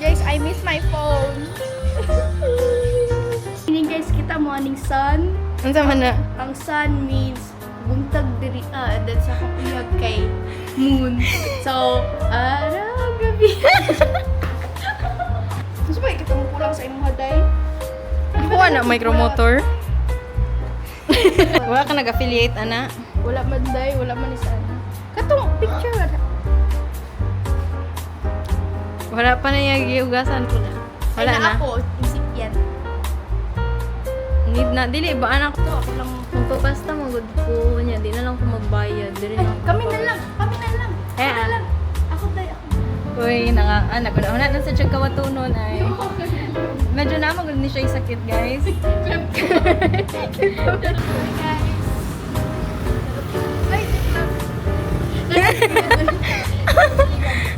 Guys, I miss my phone. Ini guys, kita morning sun. Ano sa man na? Ang sun means buntag diri that's sa kapuyag kay moon. So, araw gabi. Gusto ba kita mo kulang sa imong haday? Kuha na micromotor. Wala ka nag-affiliate, ana? Wala man day, wala man isa. Katong picture wala. Wala pa na yung giugasan ko na. Wala Ay, na. Ako, isip yan. Need na. Dili, ba anak to? Ako lang. Magpapasta mo, good ko. Kanya, di na lang ko magbayad. Dili Ay, na ako kami na magbayad. lang. Kami na lang. Eh, Kami na lang. Ako day, ako. Uy, anak ko na. Na sa tiyag kawatunon ay. Medyo naman ni siya yung sakit, guys.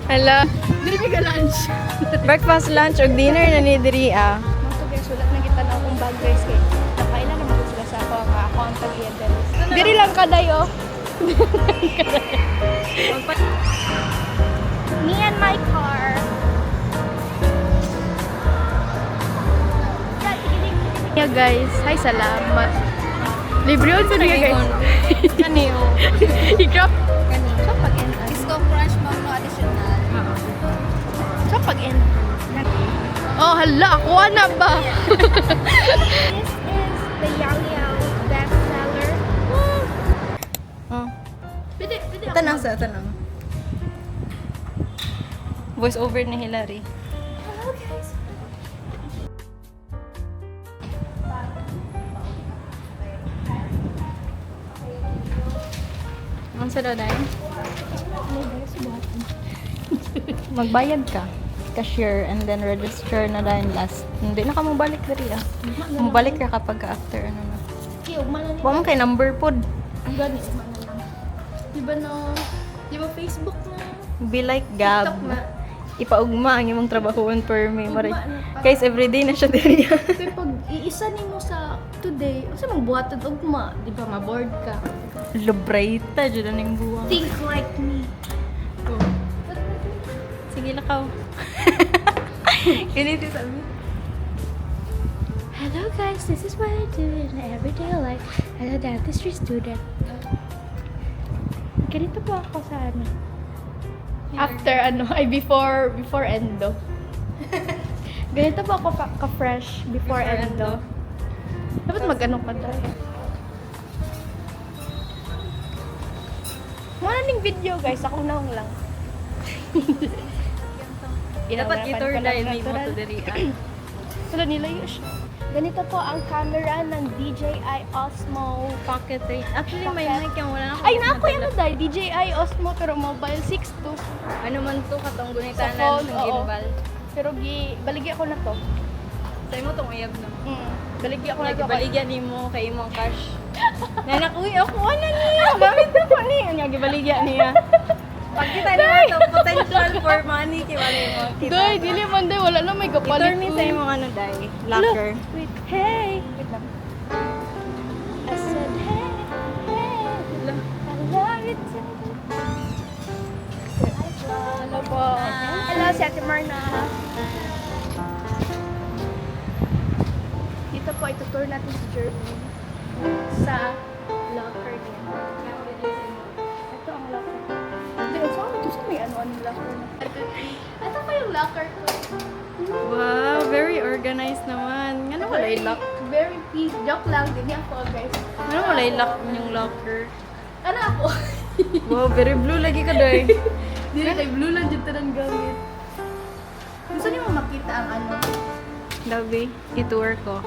Ay, Hala. dili ka lunch. Breakfast, lunch, o dinner na ni Diri, ah. Mga guys, wala na kita na akong bag guys kay napailan naman ko sila sa ako ang account ng Edel's. Diri lang kaday oh. Me and my car. Yeah guys, hi salamat. Libre on sa niya guys. Kaniyo. I-drop. Kaniyo. So pag-end. Disco Crunch, ma'am, no additional. So pag-end. Oh, hala, ako na ba? This is the Yang Yang bestseller. Oh. Pwede ako. Tanang sa, tanang. Voice over ni Hilary. Hello guys. Ang sa daday? Magbayad ka. Cashier and then register na dahil last. Hindi na ka mabalik dali ah. Mabalik ka kapag after ano na. Okay, ugma na Huwag mo kay number pod. Ang gani, ugma na lang. Diba no? Diba Facebook na? Be like Gab. TikTok na. Ipaugma ang imong trabahoon per me. Ugma Maray. na. Guys, everyday na siya diri. Kasi pag iisa ni mo sa today, o sa magbuhat at ugma, di ba ma-board ka? Lubrayta, dyan na yung buwang. Think like me. Oh. Sige lakaw. Ganito sabi. Hello guys, this is what I do in everyday life as a dentistry student. Ganito po ako sa ano. After ano, ay before endo. Ganito po ako ka-fresh before endo. Dapat mag-ano ka tayo. Wala ning video guys, ako na lang. Dapat itour Inawrapan ko dahil lang may mo natural. to diri. Sila nila yun siya. Ganito po ang camera ng DJI Osmo. Pocket 3. Actually, may Pocket. mic yung wala na ako. Ay, naku yan na dahil. DJI Osmo pero mobile 6.2. Ano man to, katong Sa gunitanan phone, ng oo. gimbal. Pero baligyan ko na to. Sa'yo mo tong uyab na. Baligyan ko na to. Nagibaligyan ni mo kay imong cash. Nanak, uy, ako ano niya? Gamit na ko niya. Nagibaligyan niya. Pag kita niya ito, potential for money, kiwala mo. Day, dili man day. Wala na may kapalit. Iturn me sa imong ano, day. Locker. Wait, hey. Wait lang. I said, hey, hey. I love you too. Hello po. Hello, si Ate Marna. Dito po, itutour natin si Jeremy sa locker niya. Ito ang locker. Hindi, ito may ano-ano locker na. Ito pa yung locker ko. Wow, very organized naman. Ano wala lock? Very peace. Joke lang, din ako guys. Ano wala lock yung locker? Ano ako? Wow, very blue lagi ka, day. Dili kay blue lang dito ng gamit. Gusto niyo makita ang ano? Labi, itour ko.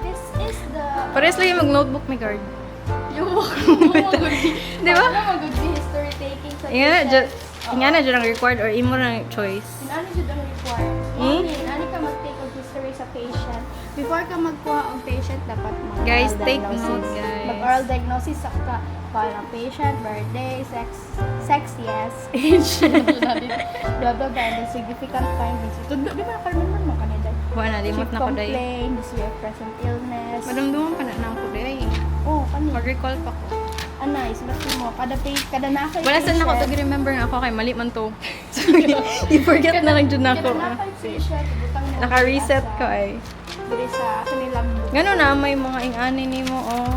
This is the... Pares lagi mag-notebook may card. Yung Di ba? Ano mag-good history taking sa Nga na dyan ang required or imo na choice. Ano dyan ang required? Ano ka mag-take of history sa patient? Before ka magkuha ang patient, dapat mag-oral Guys, take diagnosis. note, guys. Mag-oral diagnosis sa call ng patient, birthday, sex yes, age, blah blah blah, and the significant findings. Ito, di ba nakarman mo kanina? Wala na, limot na ko, day. Complaint, history of present illness. Madamduman pa na ako, day. Oh, kanina. Mag-recall pa ko. Anay, sulat mo. Kada page, kada na kay Wala saan ako to remember nga ako kay mali man to. Sorry. I-forget na lang dyan ako. Kada na kay patient, butang mo. Naka-reset ko ay. Diri sa kanilang book. Gano'n na, may mga ingani ni mo, oh.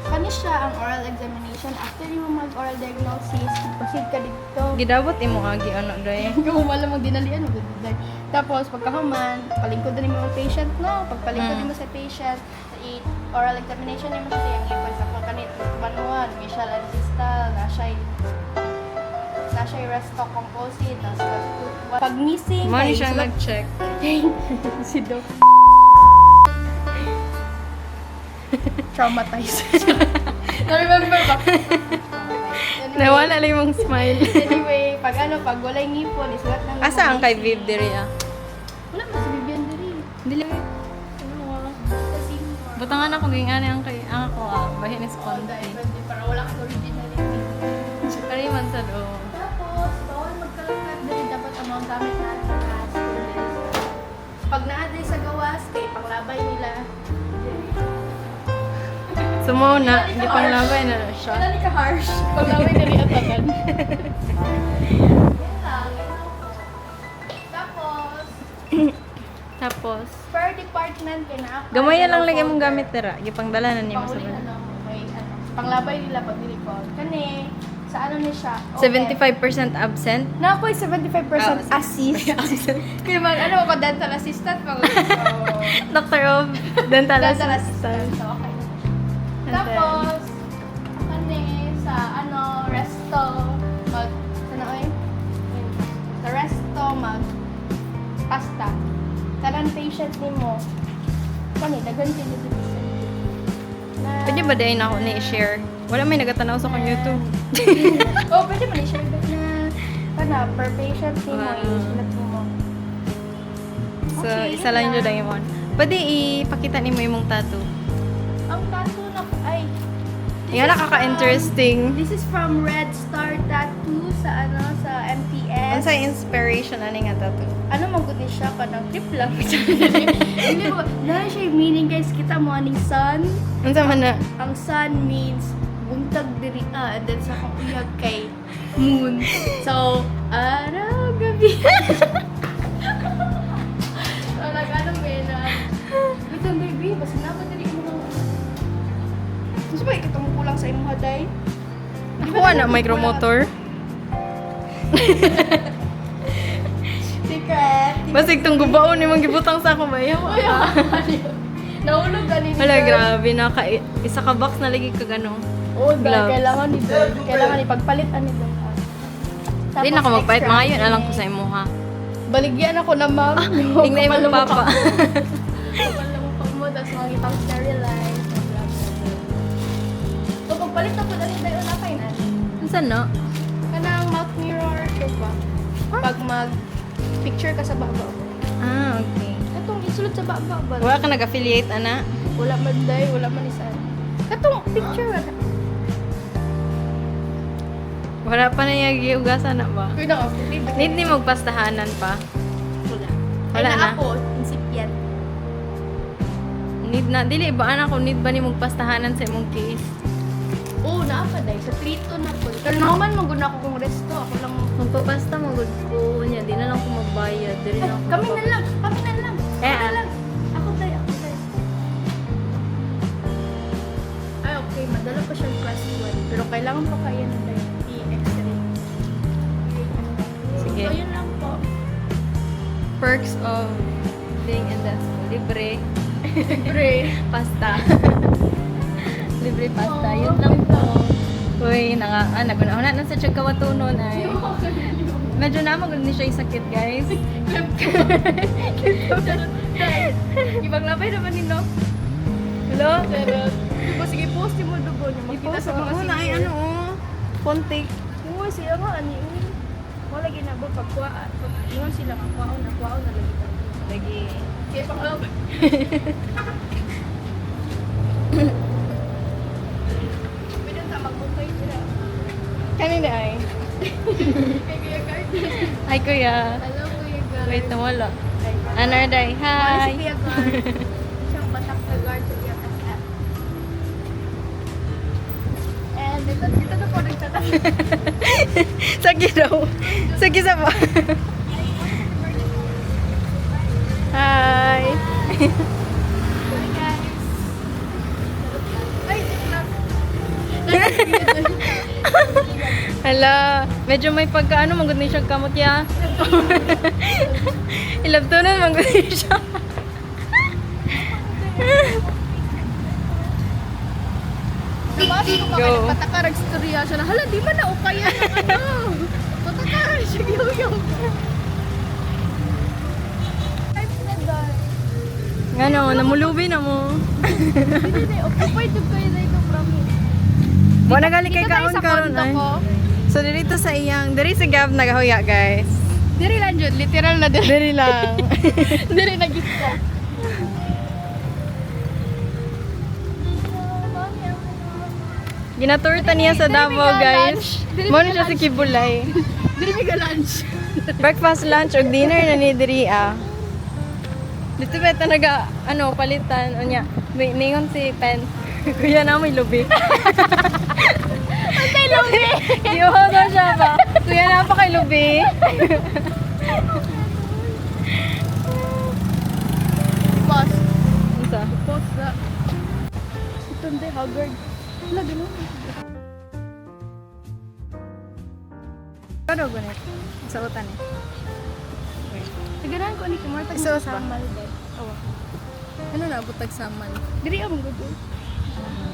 Kani siya ang oral examination. After mo mag-oral diagnosis, proceed ka dito. Gidabot imo agi ano doy. Kung wala mong dinalian, magdudugay. Tapos, pagkahuman, palingkod din mo ang patient, no? Pagpalingkod din mo sa patient, oral examination din mo sa siyang ipon sa pagkanit, manuan, facial and distal, na siya resto composite, pag missing, Mani kay siyang sulat- nag-check. si Doc. Traumatized. Na-remember ba? Nawala lang yung smile. Anyway, pag walay ngipon, isulat lang. Asa ang kay Viv diri ah? Wala mo si Vivian diri. Dili. Kasi Butangan ako ging ani ang kay ang ako ah, bahin is all konti. the para wala kang originality. Kani man sad oh. Tapos, bawal magkalaglag diri dapat ang mga gamit na sa class. Pag naa-diri sa gawas, kay panglabay nila. Sumo na, di pang labay na siya. Kailan ka harsh? Panglabay na rin atagan. Tapos, Tapos, per department, kina gamayan lang lagi mong gamit tira. Gipangdala na nimo sa Panguling bana. panglabay nila pag nilipod. Kani, sa ano ni siya? 75% absent. Na ako'y 75% assist. Kaya ano ako, dental assistant. Doctor of Dental Dental Assistant. assistant. So, okay. And Tapos, kani, sa resto, sa resto, pasta. Karang patient ni mo. Kani, dagan sila dito. Pwede ba dahil ako ni-share? Wala may nagatanaw sa kong YouTube. Oh, pwede mo i-share back na per patient ni mo, Wow. i-sulat mo. So, Okay, isa lang yun yun lang yun. Pwede ipakita ni mo yung tattoo. Ang tattoo na, this Yan, is nakaka-interesting. This is from Red Star Tattoo sa sa Ano MTS. sa inspiration ani nga tattoo? Ano man gud ni siya kanang trip lang. Hindi mo na siya yung meaning guys, kita mo aning sun. Ano sa man na? Ang sun means buntag diri and then sa kong uyag kay moon. So, araw gabi. So, nag-ano na. Bitong baby, basta na ba diri mo nang gusto ba ikitong kulang sa imong haday? Ako na micromotor. Secret. Basig tong gubaon ni mong gibutang sa ako bayaw. Nahulog ganito. Wala, grabe na. Isa ka box na lagi kag ano. Oo, Gloves. kailangan ni Doy. Kailangan ipagpalit ani Doy. Hindi na ako magpahit. Mga yun, alam ko sa imo ha. Baligyan ako na ma'am. Tingnan mo papa. Kapal mo pa mo, tapos mga ipang sterilize. So, pagpalit na po dali tayo na kayo na. Saan no? Kanang mouth mirror, ito ba? Pag mag-picture ka sa baba. Ah, okay. Katong isulot sa baba ba? Wala ka nag-affiliate, ana? Wala man day, wala man isan. Katong picture wala. Wala pa na yung giugasan na ba? Kuya na ako. Need ni magpastahanan pa. Wala. Wala Ay, na? ako, incipient. Need na. Dili, baan ako need ba ni magpastahanan sa imong case? Oo, naapa day. Sa trito na po. Pero naman maguna ako kung resto. Ako lang. Magpapasta mo good ko niya. Di na lang ko magbayad. Di na lang ko Kami na lang. Kami na lang. Eh, Kami na lang. Ako day. Ako day. Ay, okay. Madala pa siyang class 1. Pero kailangan pa kaya na day. I-x-ray. Sige. So, yun lang po. Perks of being in the libre Libre. pasta. Libre pasta. Yun lang po. Uy, naguna-una na sa Chagkawatunon ay. Medyo namagod ni siya yung sakit, guys. Ipaglabay naman ni no. Hello? Pero, sige, post mo dugo niya. Makita sa mga na ay ano, oh. Pontik. Oo, sila nga, ani. Wala ginabot pagkuhaan. Ingon sila, kuwaon na lagi. Lagi. Kaya pang Pwede na magbukay sila. Kanina ay. Kay Kuya Gard. Hi, kuya. Hello, Kuya Gard. Wait, nawala. Anarday, Hi. Si hi. Kuya Gard. Siyang batak na guard sa Kuya SF. And Ito na po nagtatap. Sige daw. Sige sa ba? Hi. Hi guys. Ay, Hala, medyo may pagkaano, manggod ni siya kamot ya. Ilabtunan, manggod ni siya. nabasa ko pa Go. kayo patakarag storya siya na, hala, di man na ukaya ng ano. Patakarag siya yung. I'm not done. Nga no, namulubi na mo. Hindi na, occupied yung kayo na ito, promise. Buwan na gali kay Dito tayo kaon sa karon condo ay. ko. So dito sa iyang, diri sa Gab nagahuya guys. Diri lang dyan, literal na diri. Diri lang. Diri na gista. Ginaturta niya sa Davao guys. Diri Mo may siya si lunch. Kibulay. Diri may lunch. Breakfast, lunch, ug dinner na ni diri ah. Dito ba ito naga, ano, palitan, o niya, may ningon si Pen, kuya na may lubi. Ang kay Lubi. Iuha ko siya ba? Kuya na pa kay lubi. Boss. Isa. Boss na. Ito hindi, haggard. Wala, ganun. Ano gunit? Sa utan eh. Naganahan ko ni Kimar, tag Isuot sa ba? samal din. Oo. Ano na, butag saman? Diri ang gudo.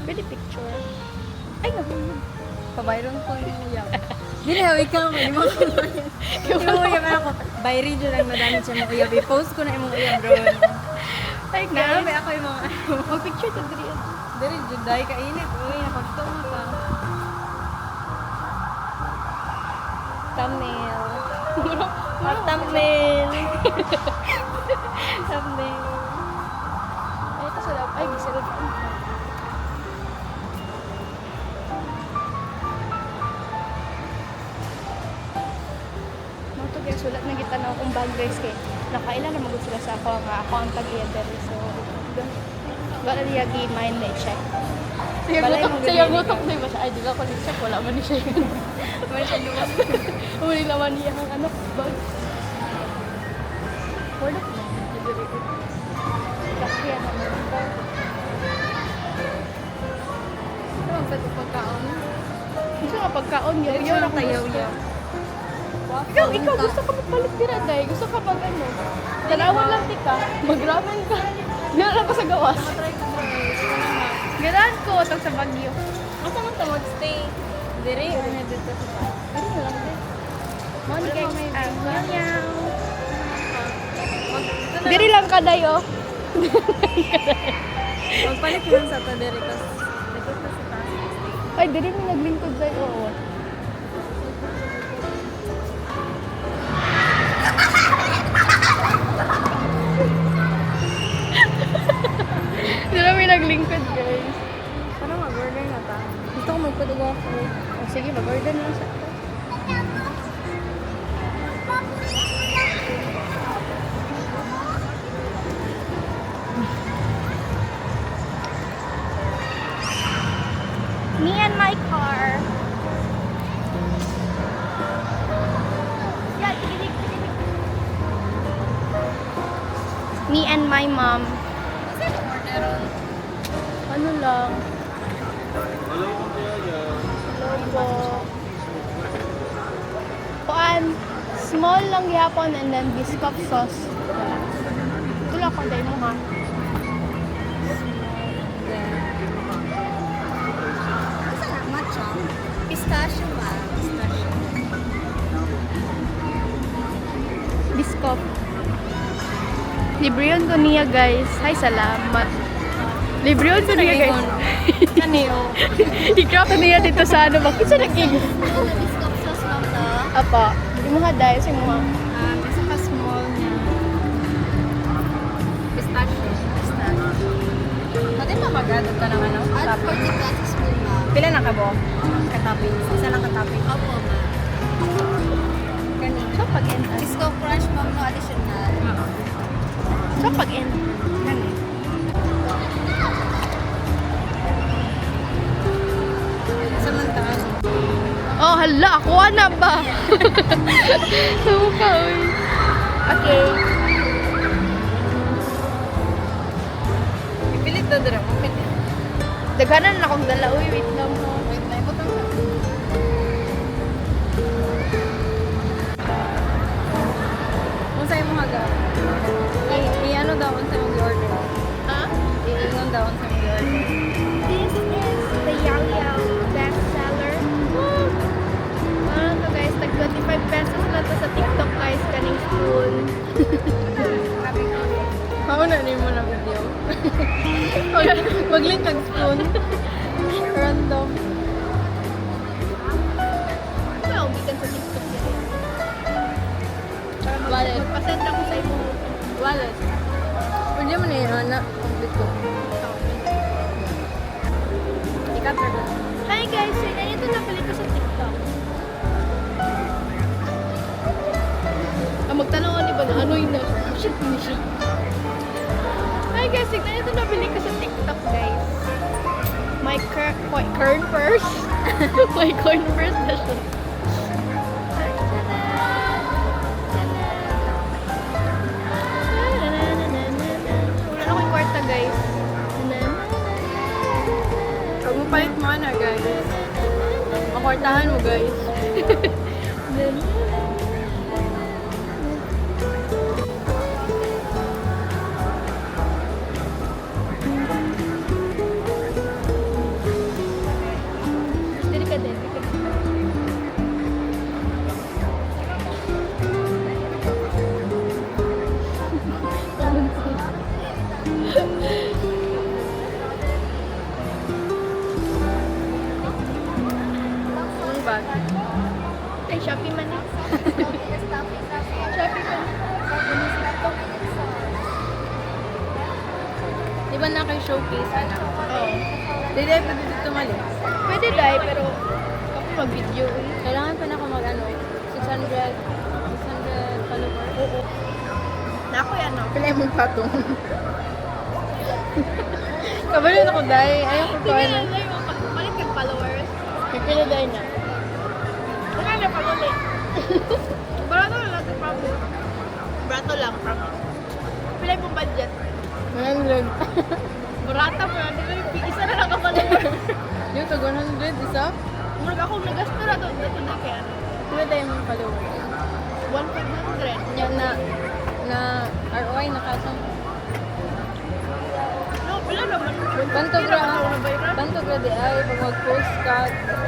Pwede picture. Ay, nahulog. Pabayron ko yung uyab. Dili, hawi ka mo, di mo kumain. Yung uyab ako, bayri dyan lang madami siya mong uyab. I-post ko na yung mga uyab, bro. Ay, Grabe guys. ako yung mga ano. Mag-picture to diri. Dili, juday, kainit. Uy, napagtungo ka. Thumbnail. Thumbnail. Thumbnail. Ay, ito sa lab. Ay, gisarap. Mga to guys, wala na kita na akong bag guys kay nakailan na magod sila sa ako nga ako ang tag-eder. So, wala niya gi-mind na i-check. Balay mo Saya ganyan, gutok na ba siya? Ay, di ba ko ni-check? Wala man ni siya yun. Wala siya luwas. Uli naman niya ang ano, bag. Wala ko na. Kasi yan naman. Ano ang pwede pagkaon? Gusto nga pagkaon, Yaw yaw-yaw na na tayaw gusto. yaw. Ikaw, gusto ka magpalit tira, day. Gusto ka mag ano. Tanawan lang tika. Mag-ramen ka. Gano'n lang ko sa gawas. Nakatry ko bro. Gano'n ko, itong sa Baguio. Asa man to mag-stay? Diri, ano dito sa taas? Ano na lang din. Money guys. Yaw-yaw. Diri lang ka, day, oh. Magpalit lang sa to diri kasi dito pa sa taas. Ay, diri mo naglingkod, day, oo. Diri mo naglingkod, guys. Paano mag-order na ta? Gusto ko magpadugo ako. Oh, sige, mag-order na lang siya. Me and my car. Yeah, kinig, kinig. Me and my mom. Ano lang? Logo. Kuan, small lang yapon and then biscuit sauce. Ito lang ko dahil mo ha. Matcha. Pistachio ba? Pistachio. Biscuit. Libre yun ko niya guys. Ay, salamat. Libre yun ko niya guys. Kaniyo. I-crop na niya dito sa ano. Bakit siya nag-ing? Biscuit sauce lang to. Apa. Hindi mo ha dahil sa mga. Isa ka small niya. Pistachio. Pistachio. Pati ba mag-add ka ng ano? Add 40 pesos po, ma'am. Pila na ka bo? Katapping. Isa lang katapping. Opo, ma'am. Kani. So, pag-end. Disco Crunch, ma'am, no additional. So, pag-end. Kani. Samantala, na ba? Suka, uy. Okay. Ipilit na dira. Daghanan na akong dala. Uy, wait lang mo. Wait na, ibutang siya. Kung sa'yo mo haga, i-ano daw kung sa'yo mo order. Ha? I-ingon daw kung sa'yo mo order. This is the Yao Yao bestseller. Ano to guys, tag 25 pesos na to sa TikTok guys, kaning spoon. Ako na rin mo na video. Mag-link ang spoon. Random. Ano ang gikan sa TikTok yan? Para Wallet. magpasend ako sa imo. Wallet. Pwede mo na yun, Ana. Complete ko. I-capture ko. Hi guys, so ganito na pala ko sa TikTok. Magtanong ni ba na ano yun na? Shit, hindi siya. Hi guys, tignan ito nabili ko sa TikTok guys. My current purse. My coin purse na siya. Wala na akong kwarta guys. Pag mo palit mo na, guys. Makwartahan mo, guys. Dili ka din. Ang bag. Ay, Shopee man eh. Shopee man. Di ba na kayo showcase, ano? Oo. Di dahil pwede dito mali. Pwede dahil, pero ako mag-video eh. Kailangan pa na ako mag-ano, 600 followers. Oo. Na ako yan ah. Pila mong patong. Kabalin ako dahil. Ayaw ko Sige ko na, ano. dahil mo. Palit kang followers. Pipila dahil na. Wala na pagulit. Barato lang natin, promise. Barato lang, promise. Pila yung budget. 100. Barata mo yan. Isa na lang ka follower. Yung to 100, isa? Murag ako nagasto na doon. Dito na kaya. Pila dahil mong followers. 1,500. Yan na ROI nakasang. No, wala naman. Bantog Pila ra. ka na bayran? Bantog ra di ay pag mag-post ka,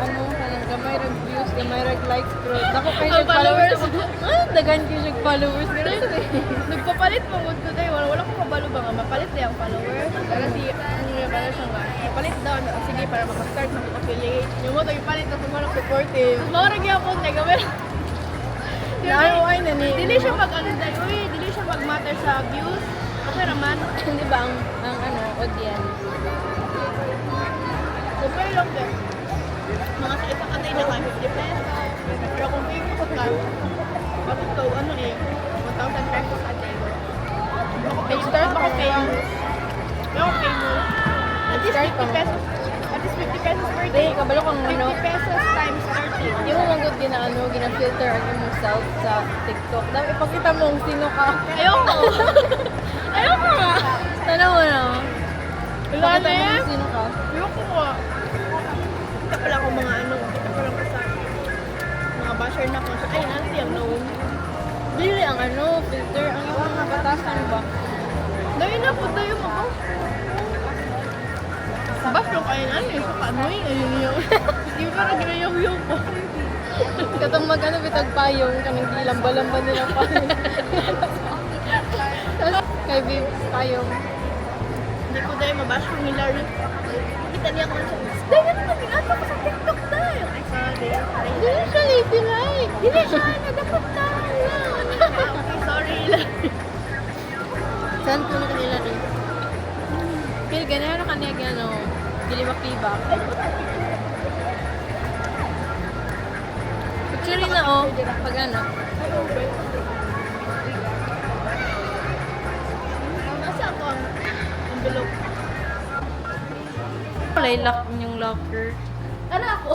ano, kanang gamay rag views, gamay rag likes, pero dako kayo Ang siya followers. followers. Ah, dagan kayo siya followers. Ganun sa Nagpapalit mo mo today. Wala ko kabalo ba nga. Mapalit na yung followers. Kaya si, ano yung pala siya nga. Mapalit daw. Sige, para makastart na mag-affiliate. Yung mo to, ipalit na kung walang supportive. Tapos maurag yung phone. Nag Na ROI na ni. Dili siya mag-ano dahil. Uy, dili siya mag-matter sa views. Okay naman. Hindi ba ang ano, audience? Super lang din. Mga sa isang katay na kayo, 50 pesos. Pero kung Facebook ko ka, bakit to, ano eh, 1,000 pesos a day. Nag-start Baka pa pay yan. mo. Baka pay mo. At least Nag-start pa 50 pesos. At least 50 pesos per Hindi, day. kabalo kang ano. 50 pesos times 30. Di mo magod gina-ano, gina-filter ang imong self sa TikTok. Dapat ipakita mo kung sino ka. Ayoko. Ayoko nga. Tanaw mo na. Wala Ipakita na mo yan. kung sino ka. Ayoko nga. Kita pala ako mga ano. Kita pala ko sa mga basher na ko. Ay, nanti ang known. Dili ang ano, filter. Ang iyong mga batasan ba? Dahil na po tayo mo. Bas yung kain ano eh. Sa kanoy. Ayun yun. Hindi pa na ginayong po. Katong mag-ano, bitag payong, kanang di lamba-lamba nila payong. Tapos kay Babe, payong. Hindi ko dahil mabash yung Hillary. Kita niya ko sa dahil na natin ato ko sa TikTok tayo. Ay, sorry. Dili siya lady like. Hindi siya. Nadapot tayo. Okay, sorry. Saan ko na kanila rin? Feel ganyan na kanya ano, gilimak-libak. Picture na oh, pag ano. Nasa ako ang envelope. Lilock yung locker. Ano ako?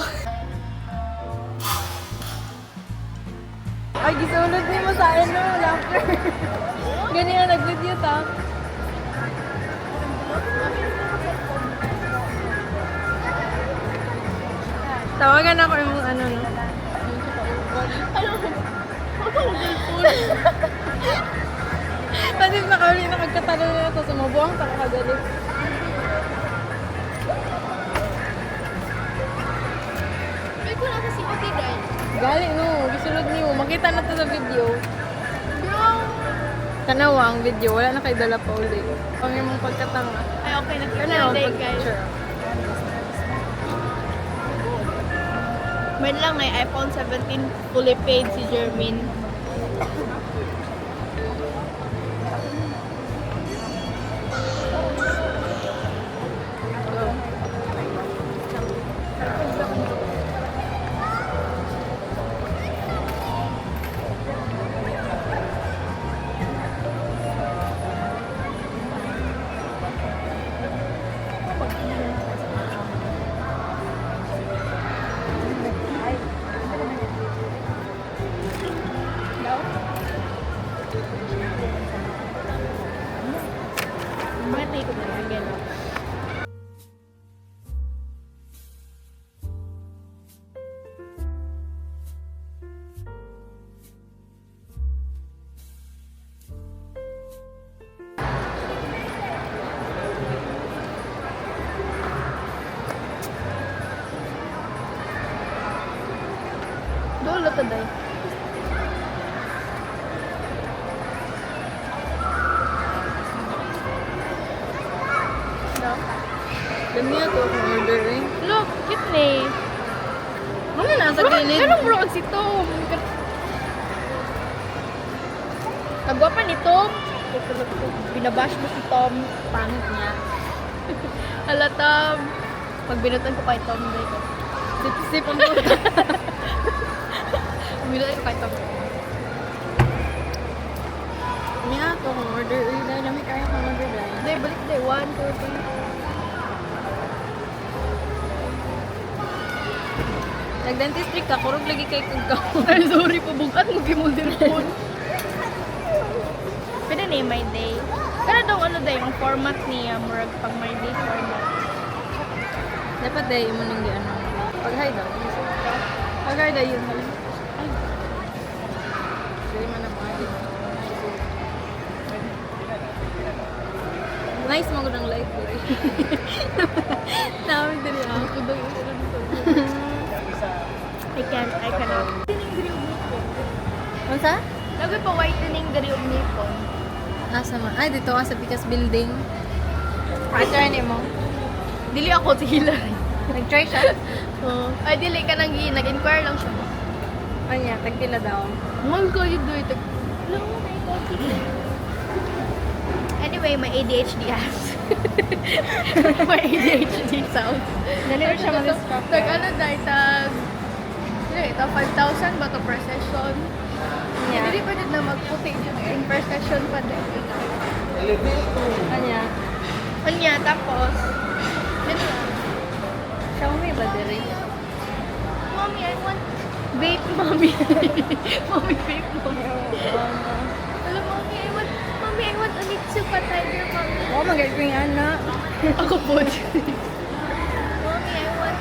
Ay, gisulod ni mo sa ano, locker. Ganyan, nag-video ta. Tawagan ako yung ano, no? Pati nakauli na magkatanong na ito, sumubuang pa nakagalit. May ko na kasi okay guys. Gali, no. Gisulod niyo. Makita na to sa video. Yung... Tanawa ang video. Wala na kayo dala pa uli. Pang yung mga pagkatanga. Ay, okay. Nakita Ano na yung din guys. pag-picture? May lang may iPhone 17 fully paid si Jermin. Mati ko na lang gano'n. Dolo to day. No? Dami ako kung order eh. Look, cute ni. Ano na sa gilid? Anong bro si Tom? Kagwapa ni Tom. Binabash mo si Tom. Pangit niya. Hala Tom. Pag binutan ko kay Tom, dito. Sip-sip ang buta. Binutan ko kay Tom. Niya ako kung order eh. Dahil dami kaya kung order dahil. Day, balik day. 1, 2, 3. Nag-dentistry ka, kurog lagi kay kung Ay, sorry po. Bukat mo gimuldir po. Pwede na yung my day. Pero daw ano day, yung format niya, murag pang my day format. Dapat dahil mo nang ano. Pag-hi daw. Pag-hi daw yun. Ay. Sige man na pag nice mo ko ng light ko eh. Tawag din ako. Ako daw yung ano dito. I cannot. Whitening gari og nipon. Ano sa? Lagi pa whitening gari og nipon. Asa man? Ay, dito ka sa Picas Building. Try ni mo. Dili ako si Hillary. Nag-try siya? Ay, dili ka nang nag-inquire lang siya. Anya, tagpila daw. Mahal ko yun doon. Anyway, may ADHD ass. May ADHD sound. Deliver siya mag-stop. Tag ano dahil tag... Ito, 5,000 ba ito per session? Yeah. Hindi pwede na mag-puti in per session pa din. Anya, Kanya, tapos... Yun lang. Xiaomi ba diri? Mommy, I want vape, mommy. Mommy, vape, mommy. Hello, mommy, I want Onitsuka Tiger, mommy. Oo, mag-agree anak. Ako po. Mommy, I want...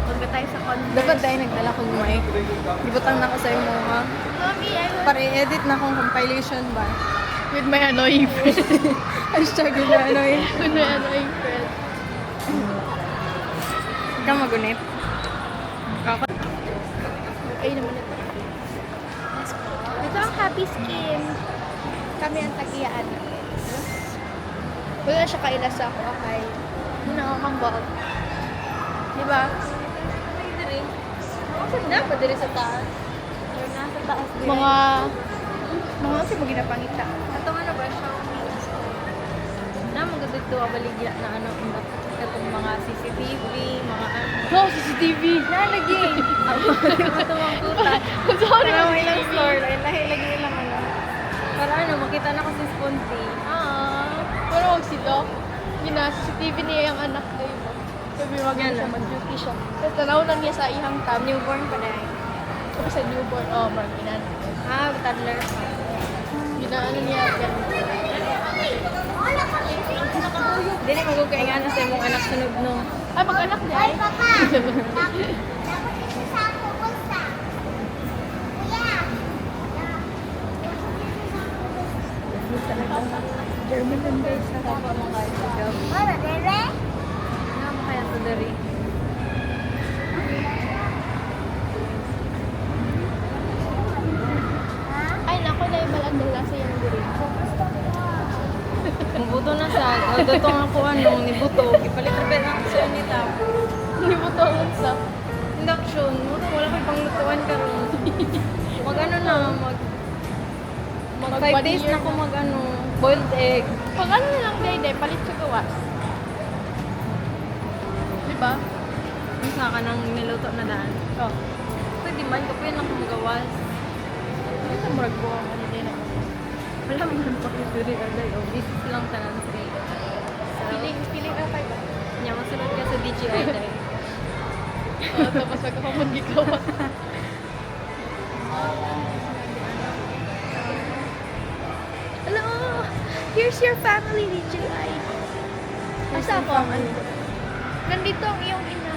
Huwag tayo sa Converse. Dapat dahil nagdala kong mic. Ibutang na ko sa imo ha. Mommy, I want... Para i-edit na akong compilation ba? With my annoying friend. Hashtag yun na ano eh. With my annoying friend. Ikaw magunit. Ako. Okay naman ito. Ito ang Happy Skin. Kami ang tagiyaan. Wala siya kailas ako. Okay. Yun ang akong bag. Diba? Dapat diri sa taas. Or nasa taas diri. Mga kasi mo ginapangita. Ito ano ba, Xiaomi? Na magandang ito abaligya na ano, katong mga CCTV, mga ano. No, CCTV! Nalagi! Ito mga kuta. Sorry, Para mga may ilang store, lagi ilang ano. Para ano, makita na ko si Sponty. Pero huwag sila. Yun na, CCTV niya yung anak ko yun. Sabi wag Yan siya, na. mag-duty siya. Tapos tanaw lang niya sa ihang tab. Newborn pa dahil. Ako sa newborn, mark inan. Toddler pa. Ginaano niya, ganun. Dili magugay nga na sa imong anak sunog no. Ay, mag-anak niya. Ay, papa! German lang guys. Papa mo kayo sa job. Ano mo kaya sa dari? Ay, naku na yung malandala sa yung diri. Mubuto na sa datong ako anong nibuto. Ipalit ra lang sa nita. Hindi mo to ang sa. Induction. Wala ko'y panglutuan karon. Mag ano na, mag 5 days na ko mag ano, boiled egg. Pag ano na lang day, palit sa gawas. Diba? Isa ka nang niluto na daan. Oh. Pwede man, kapag lang kung magawas. Ano sa murag ko ang ano din ako. Wala mo nang pakisuri aday. O, business lang tanan sa kayo. Feeling ka ba? Nya, masunod ka sa DJI day. Tapos wag ako mag-gigawa. Hello! Here's your family, DJI. Asa ako ang ano? Nandito ang iyong ina.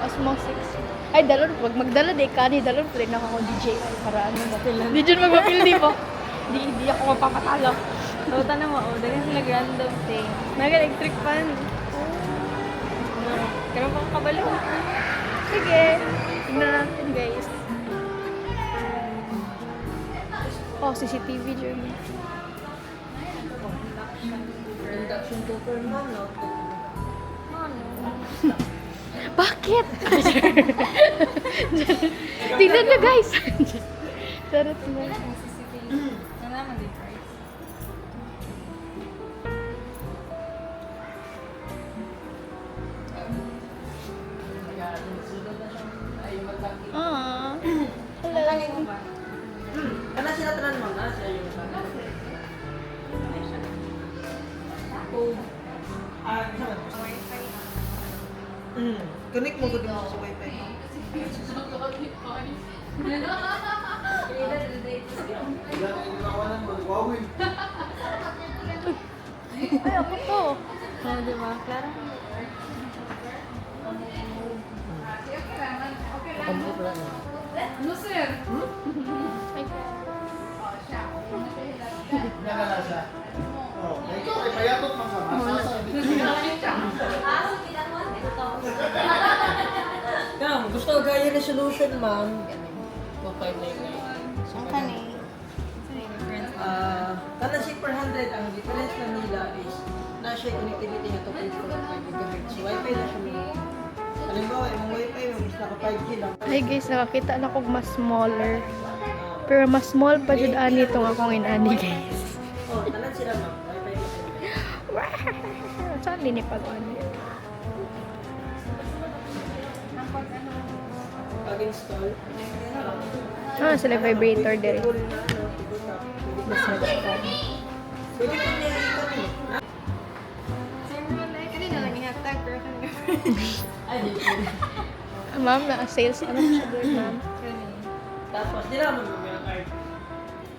Osmosis. Ay, dalon. Wag magdala day ka ni dalon. Pwede na ako DJI para ano na. Di dyan magpapil, di po. Di ako mapapatalo. Tauta na mo, dagan sila random thing. Nag-electric fan. Karoon pa kabalo. Sige. Tignan natin, guys. Oh, CCTV, Jeremy. Induction cooker mo, no? Bakit? Tignan nyo, guys. Charot mo. Nalaman din price. Ah. Hello. Kana sila tanan mo na siya yung sana. Isa man. Connect mo gud mo sa wifi. Ay, ako to. Oh, di ba? Clara? Ay, Nagala siya. Oh, ito ay payatot man sa masa. Kam, gusto ko gaya resolution, ma'am. 2599. Ang kani. Kanan si per 100, ang difference na nila is na siya connectivity na 2.45 GHz. So, wifi na siya may. Halimbawa, yung wifi, may gusto ka 5G lang. Ay guys, nakakita na ko mas smaller. Pero mas small pa dyan ani itong akong inani, guys. Oh, tanan sila, ma'am. Wifi na sila. Saan din ipag-ano? Pag-install. Ah, sila vibrator din. Table na, table top. Mas nag-scan. Pwede po niya ikot eh. Kanina lang ihatag, pero kanina. Ay, di po. Ma'am, na-sales ano siya doon, ma'am? Tapos, di naman mo yung card.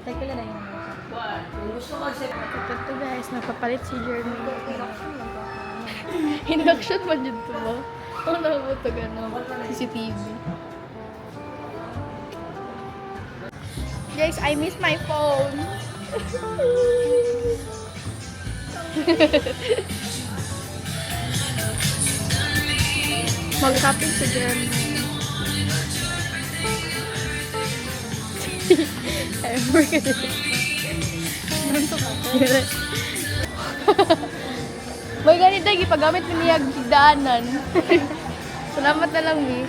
Teka lang yun. Kuhaan. Kung gusto ko set Ito guys, napapalit si Jeremy. Induction man dyan to ba? Ang nakabutog ano, CCTV. Guys, I miss my phone. Mag-shopping sa Jeremy. Ever kasi. May ganito yung ipagamit mo niya higdaanan. Salamat na lang, Mi.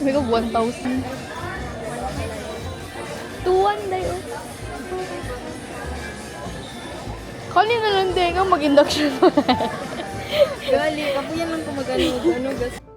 May ko 1,000. 2,100 dayo. Kani na lang din nga mag-induction mo. Gali, kapuyan lang ko mag-ano, gas.